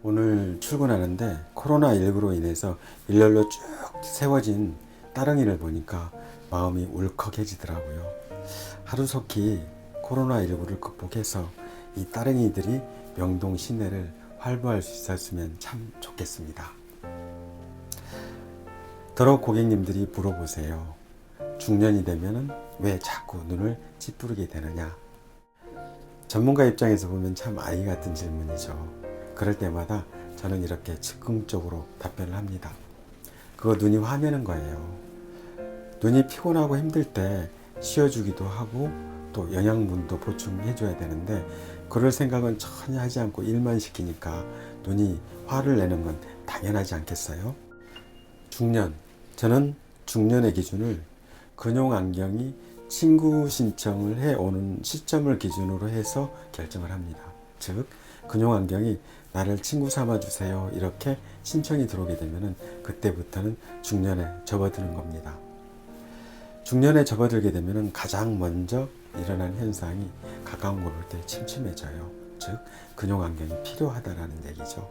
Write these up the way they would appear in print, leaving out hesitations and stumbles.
오늘 출근하는데 코로나19로 인해서 일렬로 쭉 세워진 따릉이를 보니까 마음이 울컥해지더라고요. 하루속히 코로나19를 극복해서 이 따릉이들이 명동 시내를 활보할 수 있었으면 참 좋겠습니다. 더러 고객님들이 물어보세요. 중년이 되면 왜 자꾸 눈을 찌푸리게 되느냐? 전문가 입장에서 보면 참 아이 같은 질문이죠. 그럴 때마다 저는 이렇게 즉흥적으로 답변을 합니다. 그거 눈이 화내는 거예요. 눈이 피곤하고 힘들 때 쉬어주기도 하고 또 영양분도 보충해줘야 되는데 그럴 생각은 전혀 하지 않고 일만 시키니까 눈이 화를 내는 건 당연하지 않겠어요? 중년, 저는 중년의 기준을 근용안경이 친구 신청을 해오는 시점을 기준으로 해서 결정을 합니다. 즉 근용안경이 나를 친구 삼아주세요 이렇게 신청이 들어오게 되면 그때부터는 중년에 접어드는 겁니다. 중년에 접어들게 되면 가장 먼저 일어난 현상이 가까운 걸 볼 때 침침해져요. 즉 근용안경이 필요하다라는 얘기죠.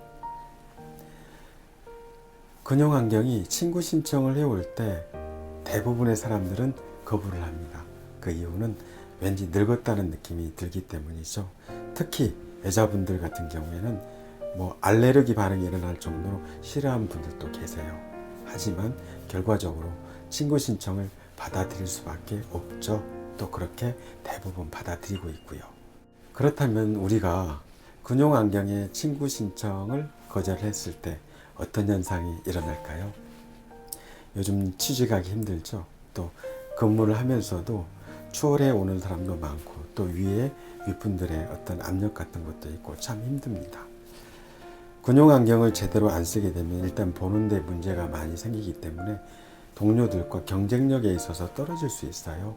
근용안경이 친구 신청을 해올 때 대부분의 사람들은 거부를 합니다. 그 이유는 왠지 늙었다는 느낌이 들기 때문이죠. 특히 여자분들 같은 경우에는 알레르기 반응이 일어날 정도로 싫어하는 분들도 계세요. 하지만 결과적으로 친구 신청을 받아들일 수밖에 없죠. 또 그렇게 대부분 받아들이고 있고요. 그렇다면 우리가 근용안경의 친구 신청을 거절했을 때 어떤 현상이 일어날까요? 요즘 취직하기 힘들죠. 또 근무를 하면서도 추월해 오는 사람도 많고 또 위에 윗분들의 어떤 압력 같은 것도 있고 참 힘듭니다. 근용안경을 제대로 안 쓰게 되면 일단 보는 데 문제가 많이 생기기 때문에 동료들과 경쟁력에 있어서 떨어질 수 있어요.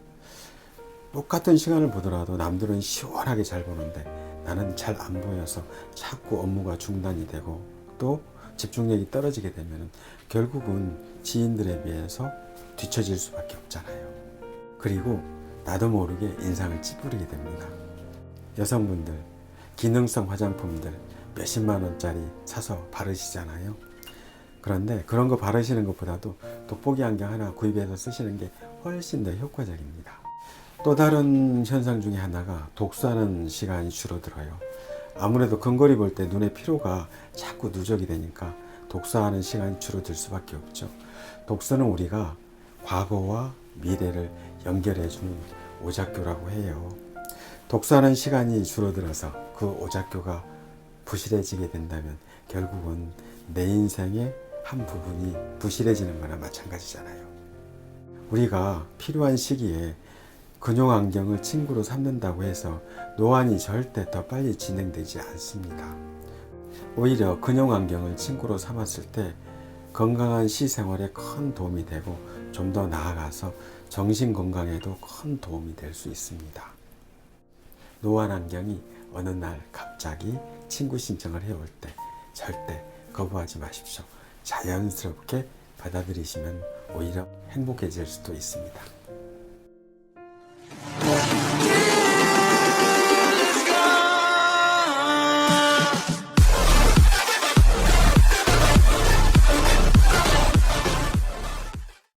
똑같은 시간을 보더라도 남들은 시원하게 잘 보는데 나는 잘 안 보여서 자꾸 업무가 중단이 되고 또 집중력이 떨어지게 되면 결국은 지인들에 비해서 뒤처질 수밖에 없잖아요. 그리고 나도 모르게 인상을 찌푸리게 됩니다. 여성분들 기능성 화장품들 몇십만 원짜리 사서 바르시잖아요. 그런데 그런 거 바르시는 것보다도 돋보기 안경 하나 구입해서 쓰시는 게 훨씬 더 효과적입니다. 또 다른 현상 중에 하나가 독서하는 시간이 줄어들어요. 아무래도 근거리 볼 때 눈의 피로가 자꾸 누적이 되니까 독서하는 시간이 줄어들 수밖에 없죠. 독서는 우리가 과거와 미래를 연결해주는 오작교라고 해요. 독서하는 시간이 줄어들어서 그 오작교가 부실해지게 된다면 결국은 내 인생의 한 부분이 부실해지는 거나 마찬가지잖아요. 우리가 필요한 시기에 근용안경을 친구로 삼는다고 해서 노안이 절대 더 빨리 진행되지 않습니다. 오히려 근용안경을 친구로 삼았을 때 건강한 시생활에 큰 도움이 되고 좀 더 나아가서 정신건강에도 큰 도움이 될 수 있습니다. 노안 안경이 어느 날 갑자기 친구 신청을 해올 때 절대 거부하지 마십시오. 자연스럽게 받아들이시면 오히려 행복해질 수도 있습니다.